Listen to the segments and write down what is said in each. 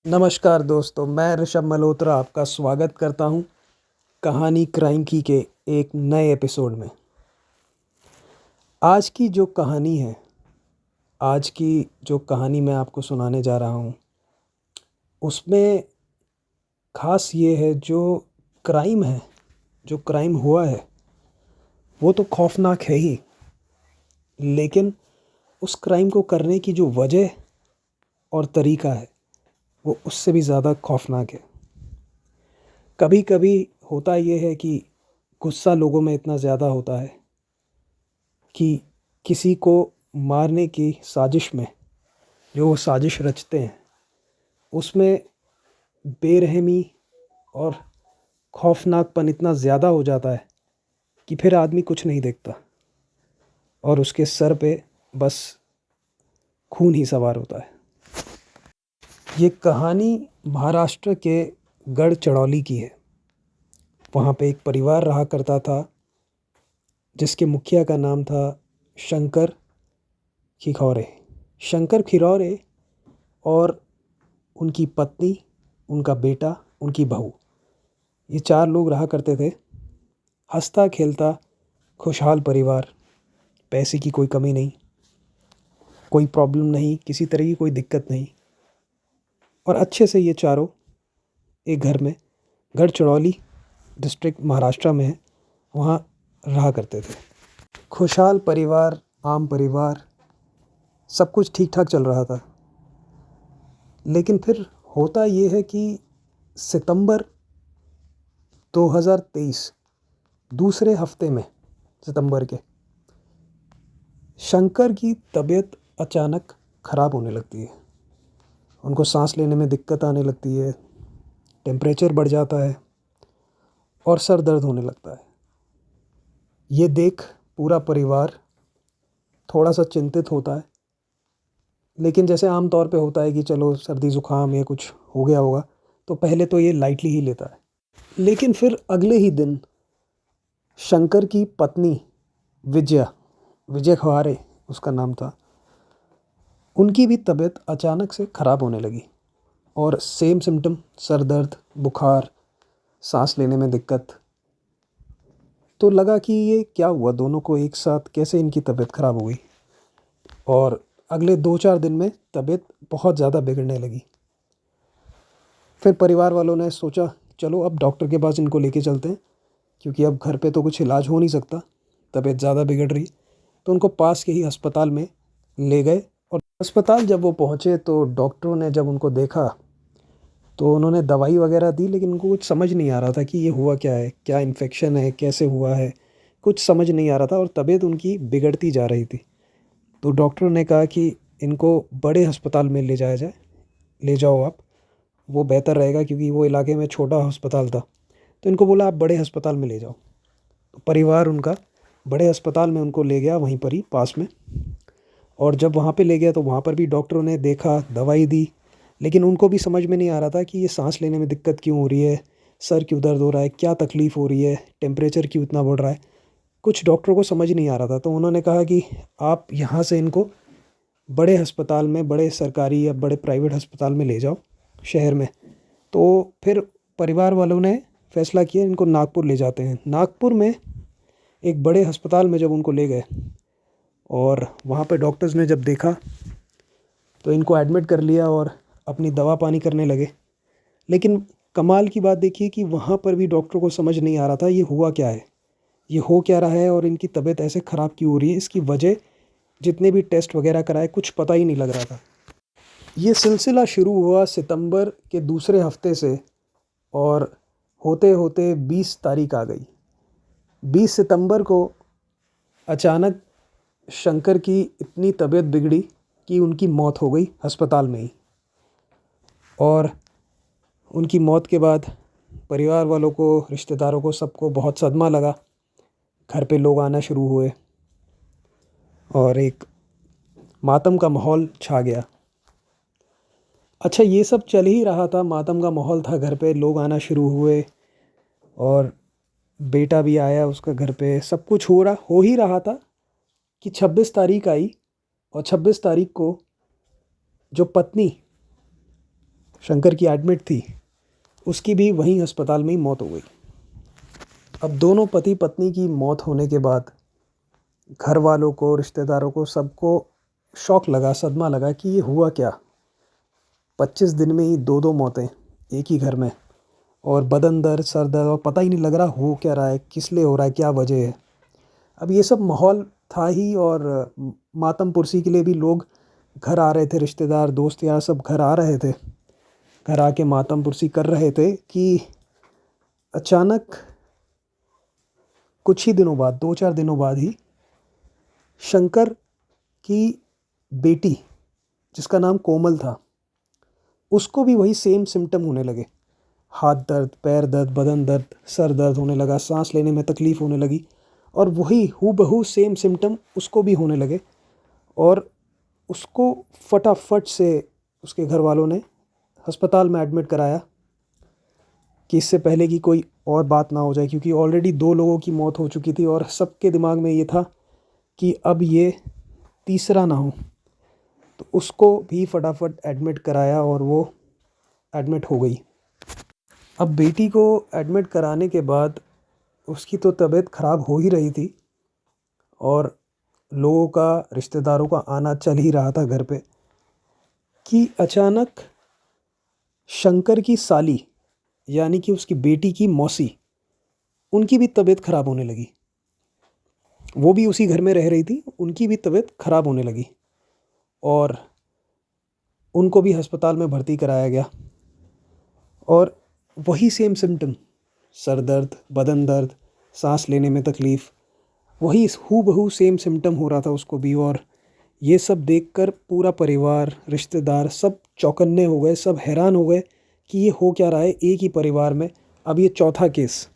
नमस्कार दोस्तों, मैं ऋषभ मल्होत्रा आपका स्वागत करता हूं कहानी क्राइम की के एक नए एपिसोड में। आज की जो कहानी है, आज की जो कहानी मैं आपको सुनाने जा रहा हूं, उसमें ख़ास ये है जो क्राइम है, जो क्राइम हुआ है, वो तो खौफनाक है ही, लेकिन उस क्राइम को करने की जो वजह और तरीका है, वो उससे भी ज़्यादा खौफनाक है। कभी कभी होता ये है कि गुस्सा लोगों में इतना ज़्यादा होता है कि किसी को मारने की साजिश में जो वो साजिश रचते हैं, उसमें बेरहमी और खौफनाकपन इतना ज़्यादा हो जाता है कि फिर आदमी कुछ नहीं देखता और उसके सर पे बस खून ही सवार होता है। ये कहानी महाराष्ट्र के गढ़चिरौली की है। वहाँ पे एक परिवार रहा करता था जिसके मुखिया का नाम था शंकर खिखौरे। शंकर खिरौरे और उनकी पत्नी, उनका बेटा, उनकी बहू, ये 4 लोग रहा करते थे। हँसता खेलता खुशहाल परिवार, पैसे की कोई कमी नहीं, कोई प्रॉब्लम नहीं, किसी तरह की कोई दिक्कत नहीं, और अच्छे से ये चारों एक घर में, गढ़चिरौली डिस्ट्रिक्ट महाराष्ट्र में है, वहाँ रहा करते थे। खुशहाल परिवार, आम परिवार, सब कुछ ठीक ठाक चल रहा था। लेकिन फिर होता ये है कि सितंबर 2023 दूसरे हफ्ते में, सितंबर के, शंकर की तबीयत अचानक ख़राब होने लगती है। उनको सांस लेने में दिक्कत आने लगती है, टेम्परेचर बढ़ जाता है और सर दर्द होने लगता है। ये देख पूरा परिवार थोड़ा सा चिंतित होता है, लेकिन जैसे आम तौर पे होता है कि चलो सर्दी ज़ुकाम या कुछ हो गया होगा, तो पहले तो ये लाइटली ही लेता है। लेकिन फिर अगले ही दिन शंकर की पत्नी विजया, विजय खवारे उसका नाम था, उनकी भी तबीयत अचानक से ख़राब होने लगी और सेम सिम्टम, सर दर्द, बुखार, सांस लेने में दिक्कत। तो लगा कि ये क्या हुआ, दोनों को एक साथ कैसे इनकी तबीयत ख़राब हो गई। और अगले 2-4 दिन में तबीयत बहुत ज़्यादा बिगड़ने लगी। फिर परिवार वालों ने सोचा चलो अब डॉक्टर के पास इनको लेके चलते हैं, क्योंकि अब घर पे तो कुछ इलाज हो नहीं सकता, तबीयत ज़्यादा बिगड़ रही। तो उनको पास के ही अस्पताल में ले गए और अस्पताल जब वो पहुँचे तो डॉक्टरों ने जब उनको देखा तो उन्होंने दवाई वगैरह दी, लेकिन उनको कुछ समझ नहीं आ रहा था कि ये हुआ क्या है, क्या इन्फेक्शन है, कैसे हुआ है, कुछ समझ नहीं आ रहा था और तबीयत उनकी बिगड़ती जा रही थी। तो डॉक्टरों ने कहा कि इनको बड़े अस्पताल में ले जाया जाए, ले जाओ आप, वो बेहतर रहेगा, क्योंकि वो इलाके में छोटा अस्पताल था। तो इनको बोला आप बड़े अस्पताल में ले जाओ। तो परिवार उनका बड़े अस्पताल में उनको ले गया, वहीं पर ही पास में। और जब वहाँ पे ले गया तो वहाँ पर भी डॉक्टरों ने देखा, दवाई दी, लेकिन उनको भी समझ में नहीं आ रहा था कि ये सांस लेने में दिक्कत क्यों हो रही है, सर क्यों दर्द हो रहा है, क्या तकलीफ़ हो रही है, टेम्परेचर क्यों इतना बढ़ रहा है। कुछ डॉक्टरों को समझ नहीं आ रहा था। तो उन्होंने कहा कि आप यहाँ से इनको बड़े अस्पताल में, बड़े सरकारी या बड़े प्राइवेट अस्पताल में ले जाओ शहर में। तो फिर परिवार वालों ने फैसला किया इनको नागपुर ले जाते हैं। नागपुर में एक बड़े अस्पताल में जब उनको ले गए और वहाँ पे डॉक्टर्स ने जब देखा तो इनको एडमिट कर लिया और अपनी दवा पानी करने लगे। लेकिन कमाल की बात देखिए कि वहाँ पर भी डॉक्टर को समझ नहीं आ रहा था ये हुआ क्या है, ये हो क्या रहा है और इनकी तबीयत ऐसे ख़राब क्यों हो रही है। इसकी वजह, जितने भी टेस्ट वगैरह कराए, कुछ पता ही नहीं लग रहा था। ये सिलसिला शुरू हुआ सितंबर के दूसरे हफ्ते से और होते होते 20 तारीख आ गई। 20 सितंबर को अचानक शंकर की इतनी तबीयत बिगड़ी कि उनकी मौत हो गई अस्पताल में ही। और उनकी मौत के बाद परिवार वालों को, रिश्तेदारों को, सबको बहुत सदमा लगा। घर पे लोग आना शुरू हुए और एक मातम का माहौल छा गया। अच्छा, ये सब चल ही रहा था, मातम का माहौल था, घर पे लोग आना शुरू हुए और बेटा भी आया उसका घर पे, सब कुछ हो ही रहा था कि 26 तारीख आई। और 26 तारीख को जो पत्नी शंकर की एडमिट थी, उसकी भी वहीं अस्पताल में ही मौत हो गई। अब दोनों पति पत्नी की मौत होने के बाद घर वालों को, रिश्तेदारों को, सबको शॉक लगा, सदमा लगा कि ये हुआ क्या। 25 दिन में ही 2 मौतें एक ही घर में, और बदन दर्द, सर दर्द, और पता ही नहीं लग रहा हो क्या रहा है, किस लिए हो रहा है, क्या वजह है। अब ये सब माहौल था ही, और मातम पुरसी के लिए भी लोग घर आ रहे थे, रिश्तेदार, दोस्त यार सब घर आ रहे थे, घर आके मातम पुरसी कर रहे थे कि अचानक कुछ ही दिनों बाद, 2-4 दिनों बाद ही शंकर की बेटी, जिसका नाम कोमल था, उसको भी वही सेम सिम्टम होने लगे। हाथ दर्द, पैर दर्द, बदन दर्द, सर दर्द होने लगा, सांस लेने में तकलीफ़ होने लगी, और वही हूबहू सेम सिम्टम उसको भी होने लगे। और उसको फटाफट से उसके घर वालों ने अस्पताल में एडमिट कराया कि इससे पहले कि कोई और बात ना हो जाए, क्योंकि ऑलरेडी 2 लोगों की मौत हो चुकी थी, और सबके दिमाग में ये था कि अब ये तीसरा ना हो। तो उसको भी फटाफट एडमिट कराया और वो एडमिट हो गई। अब बेटी को एडमिट कराने के बाद उसकी तो तबीयत ख़राब हो ही रही थी, और लोगों का, रिश्तेदारों का आना चल ही रहा था घर पे, कि अचानक शंकर की साली, यानी कि उसकी बेटी की मौसी, उनकी भी तबीयत ख़राब होने लगी। वो भी उसी घर में रह रही थी, उनकी भी तबीयत ख़राब होने लगी, और उनको भी अस्पताल में भर्ती कराया गया। और वही सेम सिम्टम, सर दर्द, बदन दर्द, सांस लेने में तकलीफ़, वही हूबहू सेम सिम्टम हो रहा था उसको भी। और ये सब देखकर पूरा परिवार, रिश्तेदार सब चौकन्ने हो गए, सब हैरान हो गए कि ये हो क्या रहा है एक ही परिवार में। अब ये चौथा केस,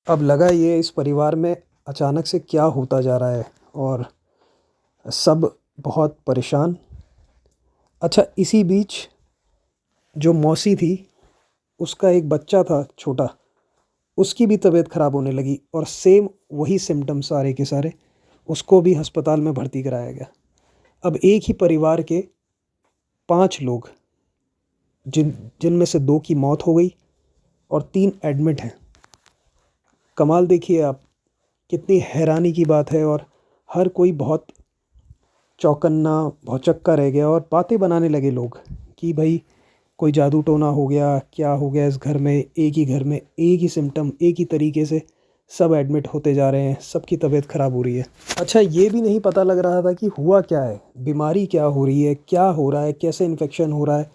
अब लगा ये इस परिवार में अचानक से क्या होता जा रहा है, और सब बहुत परेशान। अच्छा, इसी बीच जो मौसी थी, उसका एक बच्चा था छोटा, उसकी भी तबीयत ख़राब होने लगी, और सेम वही सिम्टम सारे के सारे, उसको भी अस्पताल में भर्ती कराया गया। अब एक ही परिवार के 5 लोग, जिनमें से 2 की मौत हो गई और 3 एडमिट हैं। कमाल देखिए आप, कितनी हैरानी की बात है। और हर कोई बहुत चौकन्ना, भौचक्का रह गया, और बातें बनाने लगे लोग कि भाई कोई जादू टोना हो गया, क्या हो गया इस घर में। एक ही घर में एक ही सिम्टम, एक ही तरीके से सब एडमिट होते जा रहे हैं, सबकी तबीयत ख़राब हो रही है। अच्छा, ये भी नहीं पता लग रहा था कि हुआ क्या है, बीमारी क्या हो रही है, क्या हो रहा है, कैसे इन्फेक्शन हो रहा है,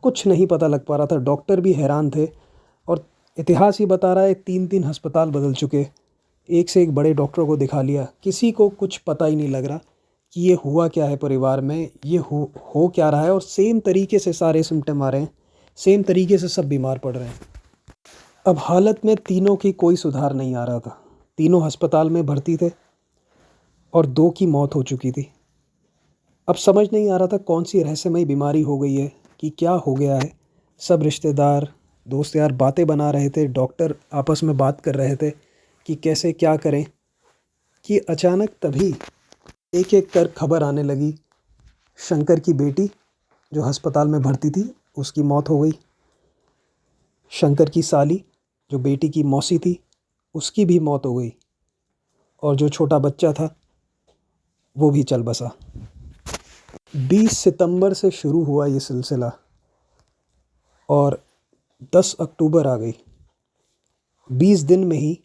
कुछ नहीं पता लग पा रहा था। डॉक्टर भी हैरान थे, और इतिहास ही बता रहा है 3-3 अस्पताल बदल चुके, एक से एक बड़े डॉक्टरों को दिखा लिया, किसी को कुछ पता ही नहीं लग रहा कि ये हुआ क्या है परिवार में, ये हो क्या रहा है। और सेम तरीके से सारे सिम्टम आ रहे हैं, सेम तरीके से सब बीमार पड़ रहे हैं। अब हालत में तीनों की कोई सुधार नहीं आ रहा था, तीनों अस्पताल में भर्ती थे, और 2 की मौत हो चुकी थी। अब समझ नहीं आ रहा था कौन सी रहस्यमयी बीमारी हो गई है, कि क्या हो गया है। सब रिश्तेदार, दोस्त यार बातें बना रहे थे, डॉक्टर आपस में बात कर रहे थे कि कैसे क्या करें, कि अचानक तभी एक एक कर खबर आने लगी। शंकर की बेटी जो अस्पताल में भर्ती थी, उसकी मौत हो गई। शंकर की साली, जो बेटी की मौसी थी, उसकी भी मौत हो गई। और जो छोटा बच्चा था, वो भी चल बसा। 20 सितंबर से शुरू हुआ ये सिलसिला, और 10 अक्टूबर आ गई। 20 दिन में ही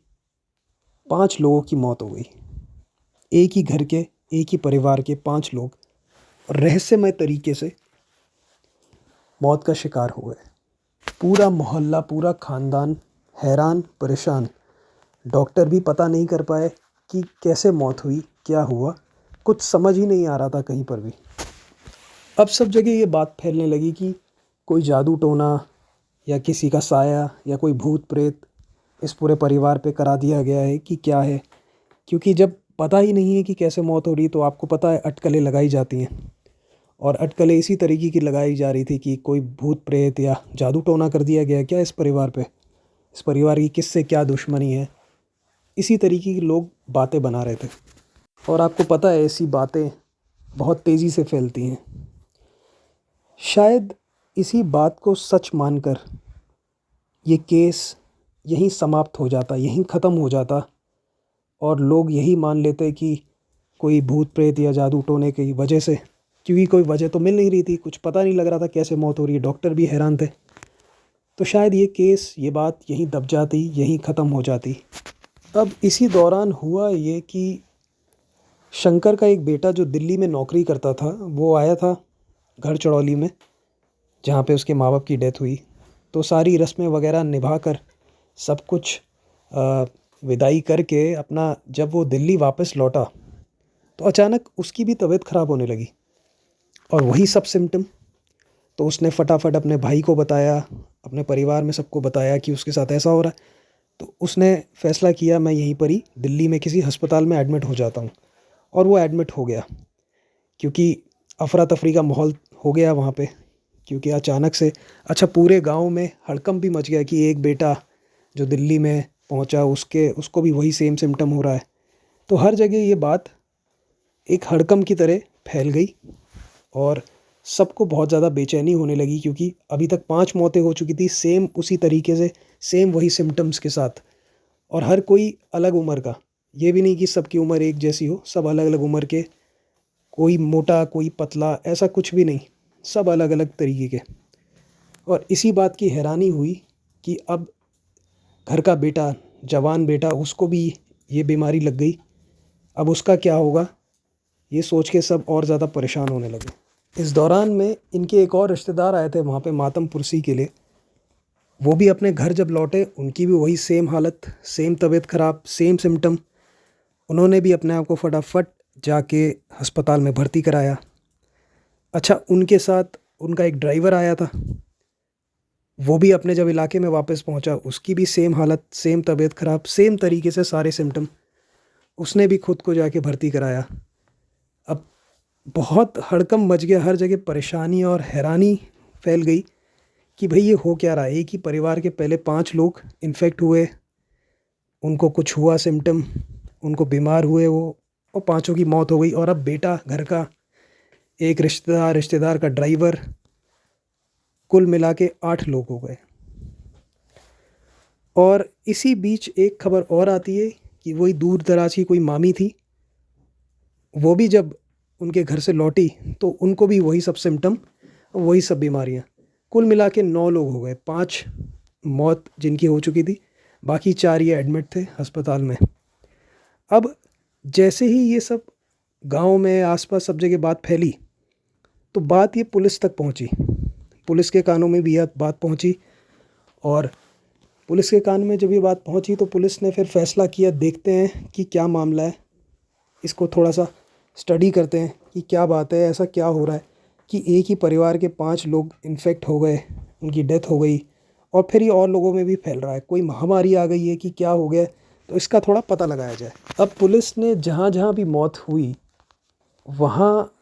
5 लोगों की मौत हो गई। एक ही घर के, एक ही परिवार के 5 लोग रहस्यमय तरीके से मौत का शिकार हो गए। पूरा मोहल्ला, पूरा ख़ानदान हैरान, परेशान। डॉक्टर भी पता नहीं कर पाए कि कैसे मौत हुई, क्या हुआ, कुछ समझ ही नहीं आ रहा था कहीं पर भी। अब सब जगह ये बात फैलने लगी कि कोई जादू टोना, या किसी का साया, या कोई भूत प्रेत इस पूरे परिवार पे करा दिया गया है, कि क्या है। क्योंकि जब पता ही नहीं है कि कैसे मौत हो रही, तो आपको पता है अटकलें लगाई जाती हैं, और अटकलें इसी तरीके की लगाई जा रही थी कि कोई भूत प्रेत या जादू टोना कर दिया गया क्या इस परिवार पे, इस परिवार की किससे क्या दुश्मनी है। इसी तरीके की लोग बातें बना रहे थे। और आपको पता है ऐसी बातें बहुत तेज़ी से फैलती हैं। शायद इसी बात को सच मानकर ये केस यहीं समाप्त हो जाता, यहीं ख़त्म हो जाता और लोग यही मान लेते कि कोई भूत प्रेत या जादू टोने की वजह से, क्योंकि कोई वजह तो मिल नहीं रही थी, कुछ पता नहीं लग रहा था कैसे मौत हो रही है, डॉक्टर भी हैरान थे। तो शायद ये केस, ये बात यहीं दब जाती, यहीं ख़त्म हो जाती। अब इसी दौरान हुआ ये कि शंकर का एक बेटा जो दिल्ली में नौकरी करता था, वो आया था घर चड़ौली में, जहाँ पे उसके माँ बाप की डेथ हुई। तो सारी रस्में वगैरह निभा कर, सब कुछ विदाई करके अपना जब वो दिल्ली वापस लौटा तो अचानक उसकी भी तबीयत ख़राब होने लगी और वही सब सिम्टम। तो उसने फटाफट अपने भाई को बताया, अपने परिवार में सबको बताया कि उसके साथ ऐसा हो रहा है। तो उसने फ़ैसला किया मैं यहीं पर ही दिल्ली में किसी अस्पताल में एडमिट हो जाता हूँ। और वो एडमिट हो गया क्योंकि अफरा तफरी का माहौल हो गया वहाँ पे, क्योंकि अचानक से पूरे गांव में हड़कंप भी मच गया कि एक बेटा जो दिल्ली में पहुंचा उसको भी वही सेम सिम्टम हो रहा है। तो हर जगह ये बात एक हड़कंप की तरह फैल गई और सबको बहुत ज़्यादा बेचैनी होने लगी, क्योंकि अभी तक 5 मौतें हो चुकी थी सेम उसी तरीके से, सेम वही सिम्टम्स के साथ, और हर कोई अलग उम्र का। ये भी नहीं कि सबकी उम्र एक जैसी हो, सब अलग अलग उम्र के, कोई मोटा कोई पतला, ऐसा कुछ भी नहीं, सब अलग अलग तरीके के। और इसी बात की हैरानी हुई कि अब घर का बेटा, जवान बेटा, उसको भी ये बीमारी लग गई, अब उसका क्या होगा, ये सोच के सब और ज़्यादा परेशान होने लगे। इस दौरान में इनके एक और रिश्तेदार आए थे वहाँ पे मातम पुरसी के लिए। वो भी अपने घर जब लौटे, उनकी भी वही सेम हालत, सेम तबीयत ख़राब, सेम सिम्टम। उन्होंने भी अपने आप को फटाफट जाके अस्पताल में भर्ती कराया। उनके साथ उनका एक ड्राइवर आया था, वो भी अपने जब इलाके में वापस पहुंचा, उसकी भी सेम हालत, सेम तबीयत ख़राब, सेम तरीके से सारे सिम्टम। उसने भी खुद को जाके भर्ती कराया। अब बहुत हड़कंप मच गया, हर जगह परेशानी और हैरानी फैल गई कि भाई ये हो क्या रहा है। एक ही परिवार के पहले 5 लोग इन्फेक्ट हुए, उनको कुछ हुआ सिम्टम, उनको बीमार हुए वो, और 5 की मौत हो गई। और अब बेटा घर का, एक रिश्तेदार का ड्राइवर, कुल मिला के 8 लोग हो गए। और इसी बीच एक खबर और आती है कि वही दूर दराज की कोई मामी थी, वो भी जब उनके घर से लौटी तो उनको भी वही सब सिम्टम, वही सब बीमारियां। कुल मिला के 9 लोग हो गए, 5 मौत जिनकी हो चुकी थी, बाकी 4 ये एडमिट थे अस्पताल में। अब जैसे ही ये सब गांव में आसपास सब जगह बात फैली, तो बात ये पुलिस तक पहुंची, पुलिस के कानों में भी यह बात पहुंची। और पुलिस के कान में जब ये बात पहुंची तो पुलिस ने फिर फैसला किया, देखते हैं कि क्या मामला है, इसको थोड़ा सा स्टडी करते हैं कि क्या बात है, ऐसा क्या हो रहा है कि एक ही परिवार के 5 लोग इन्फेक्ट हो गए, उनकी डेथ हो गई, और फिर ये और लोगों में भी फैल रहा है, कोई महामारी आ गई है कि क्या हो गया। तो इसका थोड़ा पता लगाया जाए। अब पुलिस ने जहाँ जहाँ भी मौत हुई, वहाँ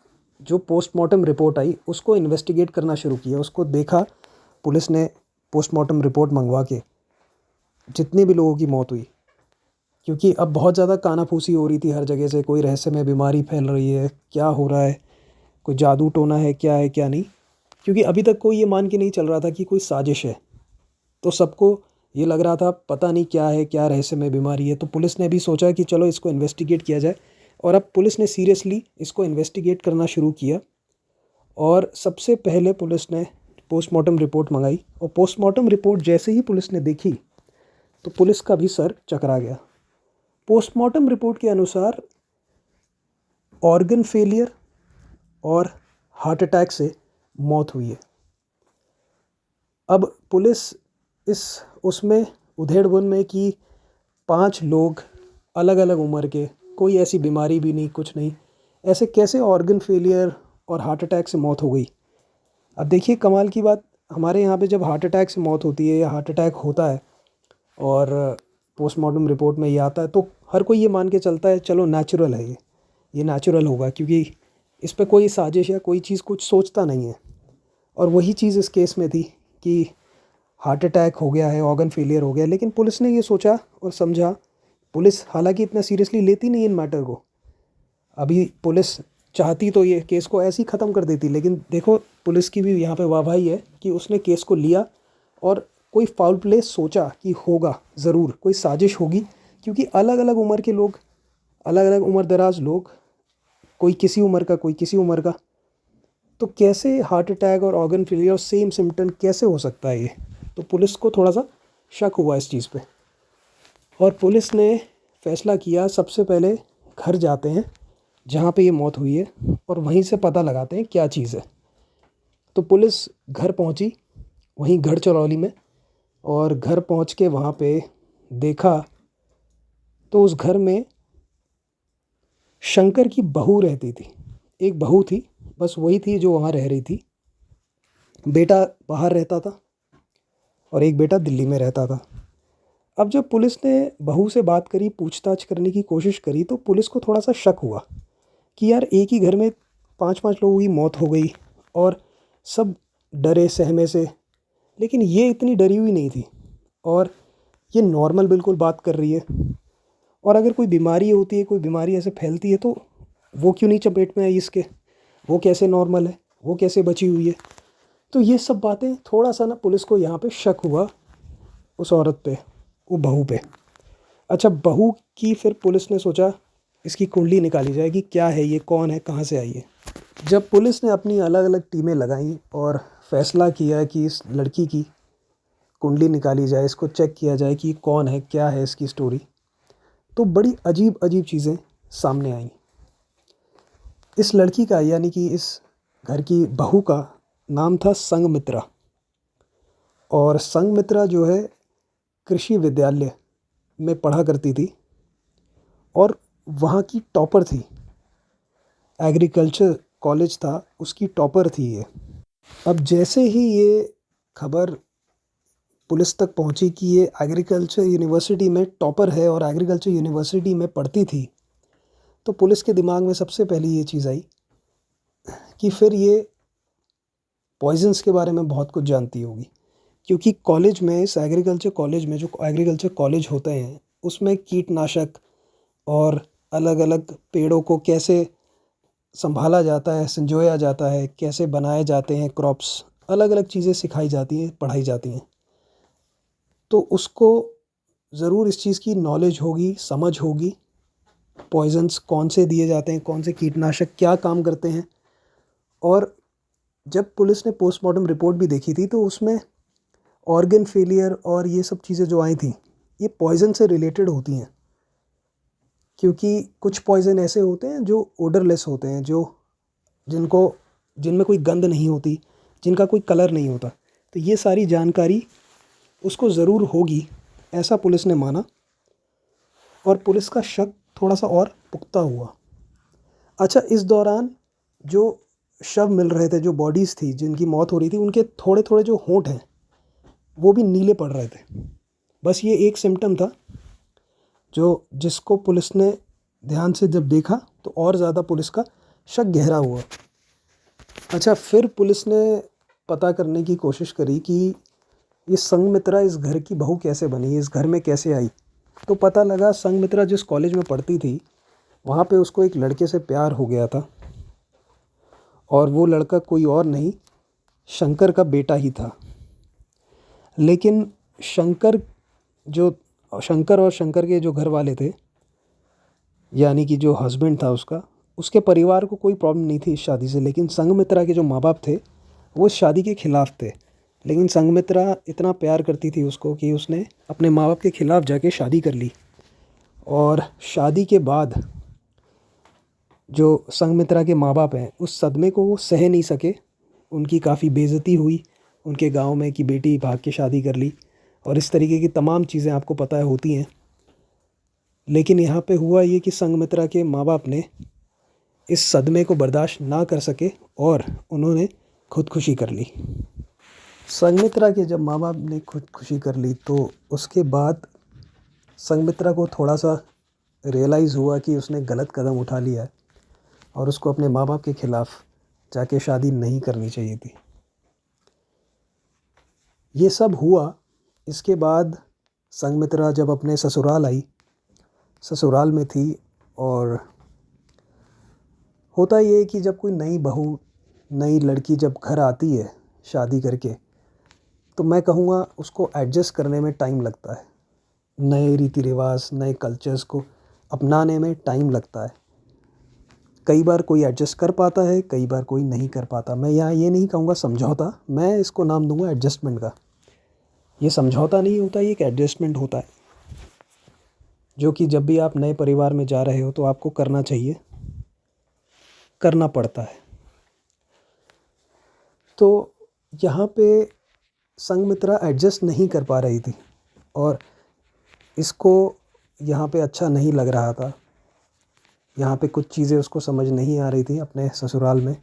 जो पोस्टमार्टम रिपोर्ट आई उसको इन्वेस्टिगेट करना शुरू किया, उसको देखा। पुलिस ने पोस्टमार्टम रिपोर्ट मंगवा के जितने भी लोगों की मौत हुई, क्योंकि अब बहुत ज़्यादा कानाफूसी हो रही थी हर जगह से, कोई रहस्यमय बीमारी फैल रही है, क्या हो रहा है, कोई जादू टोना है क्या नहीं। क्योंकि अभी तक कोई ये मान के नहीं चल रहा था कि कोई साजिश है, तो सबको ये लग रहा था पता नहीं क्या है, क्या रहस्यमय बीमारी है। तो पुलिस ने भी सोचा कि चलो इसको इन्वेस्टिगेट किया जाए, और अब पुलिस ने सीरियसली इसको इन्वेस्टिगेट करना शुरू किया। और सबसे पहले पुलिस ने पोस्टमार्टम रिपोर्ट मंगाई, और पोस्टमार्टम रिपोर्ट जैसे ही पुलिस ने देखी तो पुलिस का भी सर चकरा गया। पोस्टमार्टम रिपोर्ट के अनुसार ऑर्गन फेलियर और हार्ट अटैक से मौत हुई है। अब पुलिस इस उसमें उधेड़-बुन में कि 5 लोग अलग अलग उम्र के, कोई ऐसी बीमारी भी नहीं, कुछ नहीं, ऐसे कैसे ऑर्गन फेलियर और हार्ट अटैक से मौत हो गई। अब देखिए कमाल की बात, हमारे यहाँ पे जब हार्ट अटैक से मौत होती है या हार्ट अटैक होता है और पोस्टमार्टम रिपोर्ट में ये आता है, तो हर कोई ये मान के चलता है चलो नेचुरल है, ये नेचुरल होगा, क्योंकि इस पे कोई साजिश या कोई चीज़ कुछ सोचता नहीं है। और वही चीज़ इस केस में थी कि हार्ट अटैक हो गया है, ऑर्गन फेलियर हो गया, लेकिन पुलिस ने ये सोचा और समझा। पुलिस हालांकि इतना सीरियसली लेती नहीं इन मैटर को। अभी पुलिस चाहती तो ये केस को ऐसे ही ख़त्म कर देती, लेकिन देखो पुलिस की भी यहाँ पे वाहवाही है कि उसने केस को लिया और कोई फाउल प्ले सोचा कि होगा ज़रूर, कोई साजिश होगी, क्योंकि अलग अलग उम्र के लोग, अलग अलग उम्र दराज लोग, कोई किसी उम्र का कोई किसी उम्र का, तो कैसे हार्ट अटैक और ऑर्गन फेलियर और सेम सिम्टम कैसे हो सकता है ये। तो पुलिस को थोड़ा सा शक हुआ इस चीज़ पे, और पुलिस ने फैसला किया सबसे पहले घर जाते हैं जहाँ पे ये मौत हुई है और वहीं से पता लगाते हैं क्या चीज़ है। तो पुलिस घर पहुँची, वहीं गढ़चिरौली में, और घर पहुँच के वहाँ पे देखा तो उस घर में शंकर की बहू रहती थी। एक बहू थी, बस वही थी जो वहाँ रह रही थी। बेटा बाहर रहता था और एक बेटा दिल्ली में रहता था। अब जब पुलिस ने बहू से बात करी, पूछताछ करने की कोशिश करी, तो पुलिस को थोड़ा सा शक हुआ कि यार एक ही घर में 5-5 लोगों की मौत हो गई और सब डरे सहमे से, लेकिन ये इतनी डरी हुई नहीं थी और ये नॉर्मल बिल्कुल बात कर रही है। और अगर कोई बीमारी होती है, कोई बीमारी ऐसे फैलती है, तो वो क्यों नहीं चपेट में आई इसके, वो कैसे नॉर्मल है, वो कैसे बची हुई है। तो ये सब बातें थोड़ा सा ना पुलिस को यहाँ पे शक हुआ उस औरत पे, वो बहू पे। अच्छा, बहू की फिर पुलिस ने सोचा इसकी कुंडली निकाली जाए कि क्या है ये, कौन है, कहाँ से आई है। जब पुलिस ने अपनी अलग अलग टीमें लगाई और फैसला किया कि इस लड़की की कुंडली निकाली जाए, इसको चेक किया जाए कि कौन है, क्या है इसकी स्टोरी, तो बड़ी अजीब अजीब चीज़ें सामने आईं। इस लड़की का, यानी कि इस घर की बहू का नाम था संघमित्रा, और संघमित्रा जो है कृषि विद्यालय में पढ़ा करती थी और वहाँ की टॉपर थी। एग्रीकल्चर कॉलेज था, उसकी टॉपर थी ये। अब जैसे ही ये खबर पुलिस तक पहुंची कि ये एग्रीकल्चर यूनिवर्सिटी में टॉपर है और एग्रीकल्चर यूनिवर्सिटी में पढ़ती थी, तो पुलिस के दिमाग में सबसे पहले ये चीज़ आई कि फिर ये पॉइजन्स के बारे में बहुत कुछ जानती होगी, क्योंकि कॉलेज में, इस एग्रीकल्चर कॉलेज में, जो एग्रीकल्चर कॉलेज होते हैं, उसमें कीटनाशक और अलग अलग पेड़ों को कैसे संभाला जाता है, संजोया जाता है, कैसे बनाए जाते हैं क्रॉप्स, अलग अलग चीज़ें सिखाई जाती हैं, पढ़ाई जाती हैं। तो उसको ज़रूर इस चीज़ की नॉलेज होगी, समझ होगी, पॉइजन्स कौन से दिए जाते हैं, कौन से कीटनाशक क्या काम करते हैं। और जब पुलिस ने पोस्टमार्टम रिपोर्ट भी देखी थी, तो उसमें ऑर्गन फेलियर और ये सब चीज़ें जो आई थी, ये पॉइज़न से रिलेटेड होती हैं, क्योंकि कुछ पॉइज़न ऐसे होते हैं जो ओडरलेस होते हैं, जो जिनमें कोई गंध नहीं होती, जिनका कोई कलर नहीं होता। तो ये सारी जानकारी उसको ज़रूर होगी, ऐसा पुलिस ने माना, और पुलिस का शक थोड़ा सा और पुख्ता हुआ। अच्छा, इस दौरान जो शव मिल रहे थे, जो बॉडीज़ थी जिनकी मौत हो रही थी, उनके थोड़े थोड़े जो होंठ हैं वो भी नीले पड़ रहे थे। बस ये एक सिम्टम था जिसको पुलिस ने ध्यान से जब देखा तो और ज़्यादा पुलिस का शक गहरा हुआ। अच्छा, फिर पुलिस ने पता करने की कोशिश करी कि ये संघमित्रा इस घर की बहू कैसे बनी, इस घर में कैसे आई। तो पता लगा संघमित्रा जिस कॉलेज में पढ़ती थी, वहाँ पे उसको एक लड़के से प्यार हो गया था, और वो लड़का कोई और नहीं, शंकर का बेटा ही था। लेकिन शंकर और शंकर के जो घर वाले थे, यानी कि जो हस्बैंड था उसका, उसके परिवार को कोई प्रॉब्लम नहीं थी इस शादी से, लेकिन संघमित्रा के जो माँ बाप थे वो इस शादी के ख़िलाफ़ थे। लेकिन संघमित्रा इतना प्यार करती थी उसको कि उसने अपने माँ बाप के ख़िलाफ़ जाके शादी कर ली। और शादी के बाद जो संघमित्रा के माँ बाप हैं, उस सदमे को वो सह नहीं सके, उनकी काफ़ी बेइज्जती हुई उनके गांव में कि बेटी भाग के शादी कर ली, और इस तरीके की तमाम चीज़ें आपको पता है होती हैं। लेकिन यहाँ पे हुआ ये कि संघमित्रा के माँ बाप ने इस सदमे को बर्दाश्त ना कर सके और उन्होंने खुदकुशी कर ली। संघमित्रा के जब माँ बाप ने खुदकुशी कर ली, तो उसके बाद संघमित्रा को थोड़ा सा रियलाइज़ हुआ कि उसने गलत कदम उठा लिया है और उसको अपने माँ बाप के ख़िलाफ़ जाके शादी नहीं करनी चाहिए थी। ये सब हुआ। इसके बाद संघमित्रा जब अपने ससुराल आई, ससुराल में थी, और होता ये है कि जब कोई नई बहू, नई लड़की जब घर आती है शादी करके, तो मैं कहूँगा उसको एडजस्ट करने में टाइम लगता है। नए रीति रिवाज, नए कल्चर्स को अपनाने में टाइम लगता है। कई बार कोई एडजस्ट कर पाता है, कई बार कोई नहीं कर पाता। मैं यहाँ ये नहीं कहूँगा समझौता, मैं इसको नाम दूँगा एडजस्टमेंट का। ये समझौता नहीं होता, ये एक एडजस्टमेंट होता है, जो कि जब भी आप नए परिवार में जा रहे हो तो आपको करना चाहिए, करना पड़ता है। तो यहाँ पे संघमित्रा एडजस्ट नहीं कर पा रही थी और इसको यहाँ पे अच्छा नहीं लग रहा था। यहाँ पे कुछ चीज़ें उसको समझ नहीं आ रही थी अपने ससुराल में,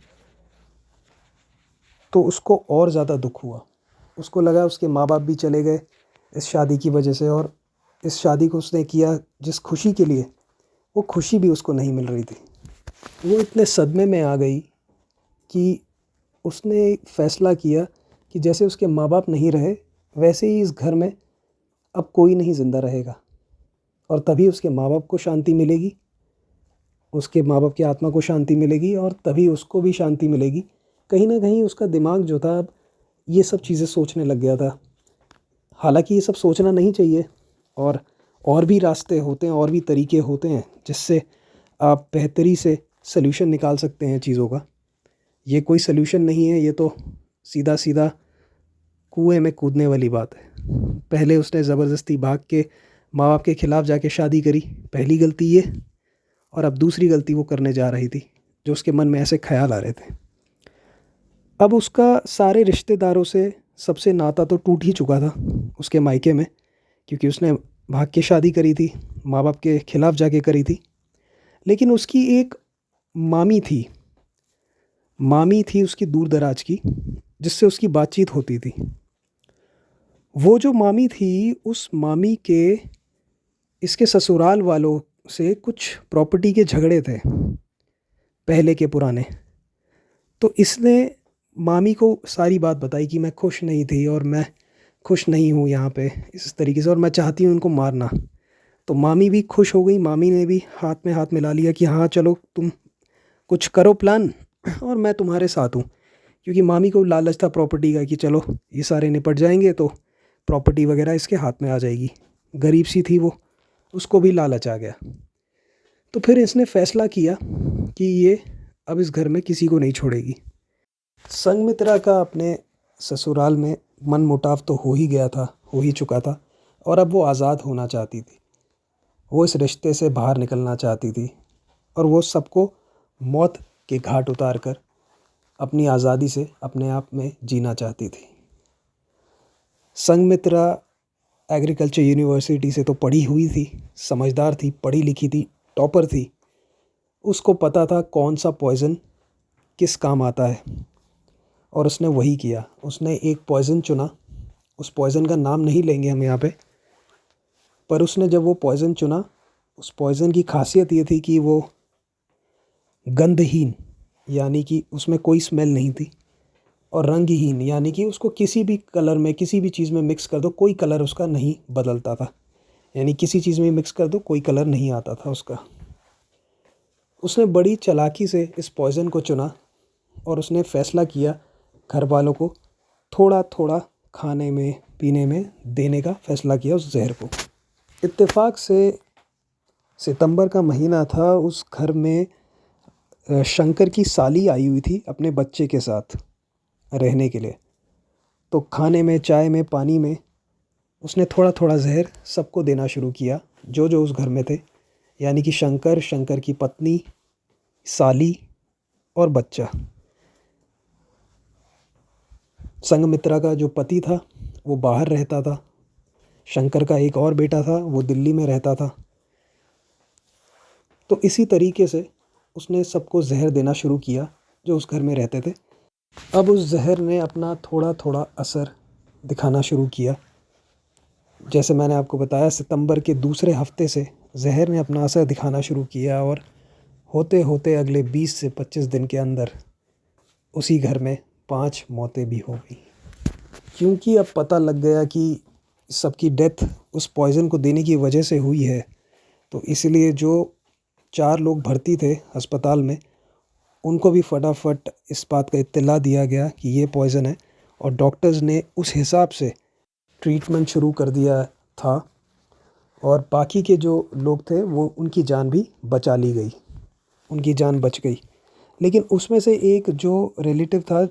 तो उसको और ज़्यादा दुख हुआ। उसको लगा उसके माँ बाप भी चले गए इस शादी की वजह से, और इस शादी को उसने किया जिस खुशी के लिए, वो खुशी भी उसको नहीं मिल रही थी। वो इतने सदमे में आ गई कि उसने फ़ैसला किया कि जैसे उसके माँ बाप नहीं रहे, वैसे ही इस घर में अब कोई नहीं ज़िंदा रहेगा, और तभी उसके माँ बाप को शांति मिलेगी, उसके माँ बाप की आत्मा को शांति मिलेगी, और तभी उसको भी शांति मिलेगी। कहीं ना कहीं उसका दिमाग जो था अब ये सब चीज़ें सोचने लग गया था। हालांकि ये सब सोचना नहीं चाहिए, और भी रास्ते होते हैं, और भी तरीके होते हैं जिससे आप बेहतरी से सल्यूशन निकाल सकते हैं चीज़ों का। ये कोई सल्यूशन नहीं है, ये तो सीधा सीधा कुएं में कूदने वाली बात है। पहले उसने ज़बरदस्ती भाग के माँ बाप के ख़िलाफ़ जाके शादी करी, पहली गलती ये, और अब दूसरी गलती वो करने जा रही थी जो उसके मन में ऐसे ख्याल आ रहे थे। अब उसका सारे रिश्तेदारों से सबसे नाता तो टूट ही चुका था उसके मायके में, क्योंकि उसने भाग के शादी करी थी, माँ बाप के ख़िलाफ़ जाके करी थी। लेकिन उसकी एक मामी थी, मामी थी उसकी दूर दराज की, जिससे उसकी बातचीत होती थी। वो जो मामी थी, उस मामी के इसके ससुराल वालों से कुछ प्रॉपर्टी के झगड़े थे पहले के पुराने। तो इसने मामी को सारी बात बताई कि मैं खुश नहीं थी और मैं खुश नहीं हूँ यहाँ पे इस तरीके से, और मैं चाहती हूँ उनको मारना। तो मामी भी खुश हो गई, मामी ने भी हाथ में हाथ मिला लिया कि हाँ चलो तुम कुछ करो प्लान और मैं तुम्हारे साथ हूँ। क्योंकि मामी को लालच था प्रॉपर्टी का कि चलो ये सारे निपट जाएंगे तो प्रॉपर्टी वगैरह इसके हाथ में आ जाएगी। गरीब सी थी वो, उसको भी लालच आ गया। तो फिर इसने फ़ैसला किया कि ये अब इस घर में किसी को नहीं छोड़ेगी। संघमित्रा का अपने ससुराल में मन मुटाव तो हो ही गया था, हो ही चुका था, और अब वो आज़ाद होना चाहती थी। वो इस रिश्ते से बाहर निकलना चाहती थी, और वो सबको मौत के घाट उतार कर अपनी आज़ादी से अपने आप में जीना चाहती थी। संघमित्रा एग्रीकल्चर यूनिवर्सिटी से तो पढ़ी हुई थी, समझदार थी, पढ़ी लिखी थी, टॉपर थी। उसको पता था कौन सा पॉइज़न किस काम आता है, और उसने वही किया। उसने एक पॉइज़न चुना, उस पॉइज़न का नाम नहीं लेंगे हम यहाँ पे, पर उसने जब वो पॉइज़न चुना, उस पॉइज़न की खासियत ये थी कि वो गंधहीन, यानी कि उसमें कोई स्मेल नहीं थी, और रंगहीन, यानी कि उसको किसी भी कलर में, किसी भी चीज़ में मिक्स कर दो कोई कलर उसका नहीं बदलता था। यानी किसी चीज़ में मिक्स कर दो कोई कलर नहीं आता था उसका। उसने बड़ी चालाकी से इस पॉइज़न को चुना, और उसने फ़ैसला किया घर वालों को थोड़ा थोड़ा खाने में पीने में देने का फ़ैसला किया उस जहर को। इत्तेफाक से सितंबर का महीना था, उस घर में शंकर की साली आई हुई थी अपने बच्चे के साथ रहने के लिए। तो खाने में, चाय में, पानी में उसने थोड़ा थोड़ा जहर सबको देना शुरू किया जो जो उस घर में थे, यानी कि शंकर, शंकर की पत्नी, साली और बच्चा। संघमित्रा का जो पति था वो बाहर रहता था, शंकर का एक और बेटा था वो दिल्ली में रहता था। तो इसी तरीके से उसने सबको जहर देना शुरू किया जो उस घर में रहते थे। अब उस जहर ने अपना थोड़ा थोड़ा असर दिखाना शुरू किया। जैसे मैंने आपको बताया, सितंबर के दूसरे हफ्ते से जहर ने अपना असर दिखाना शुरू किया, और होते होते अगले 20 से 25 दिन के अंदर उसी घर में 5 मौतें भी हो गई। क्योंकि अब पता लग गया कि सबकी डेथ उस पॉइज़न को देने की वजह से हुई है, तो इसलिए जो 4 लोग भर्ती थे अस्पताल में, उनको भी फटाफट इस बात का इत्तला दिया गया कि ये पॉइज़न है, और डॉक्टर्स ने उस हिसाब से ट्रीटमेंट शुरू कर दिया था, और बाकी के जो लोग थे वो उनकी जान भी बचा ली गई, उनकी जान बच गई। लेकिन उसमें से एक जो रिलेटिव था,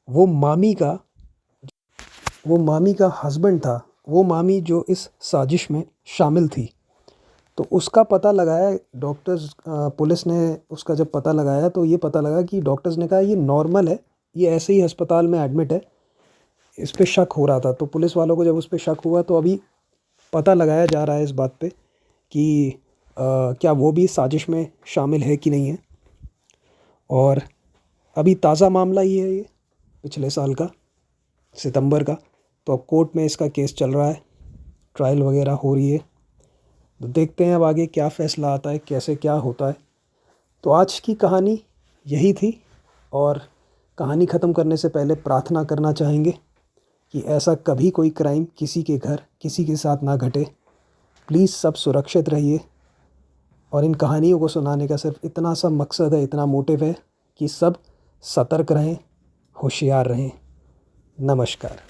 वो मामी का वो मामी का हस्बैंड था, वो मामी जो इस साजिश में शामिल थी। तो उसका पता लगाया डॉक्टर्स, पुलिस ने उसका जब पता लगाया तो ये पता लगा कि डॉक्टर्स ने कहा ये नॉर्मल है, ये ऐसे ही अस्पताल में एडमिट है, इस पे शक हो रहा था। तो पुलिस वालों को जब उस पे शक हुआ तो अभी पता लगाया जा रहा है इस बात पे कि क्या वो भी साजिश में शामिल है कि नहीं है। और अभी ताज़ा मामला ही है ये, पिछले साल का, सितंबर का। तो अब कोर्ट में इसका केस चल रहा है, ट्रायल वगैरह हो रही है। तो देखते हैं अब आगे क्या फ़ैसला आता है, कैसे क्या होता है। तो आज की कहानी यही थी, और कहानी ख़त्म करने से पहले प्रार्थना करना चाहेंगे कि ऐसा कभी कोई क्राइम किसी के घर, किसी के साथ ना घटे। प्लीज़ सब सुरक्षित रहिए। और इन कहानियों को सुनाने का सिर्फ इतना सा मकसद है, इतना मोटिव है कि सब सतर्क रहें, होशियार रहें। नमस्कार।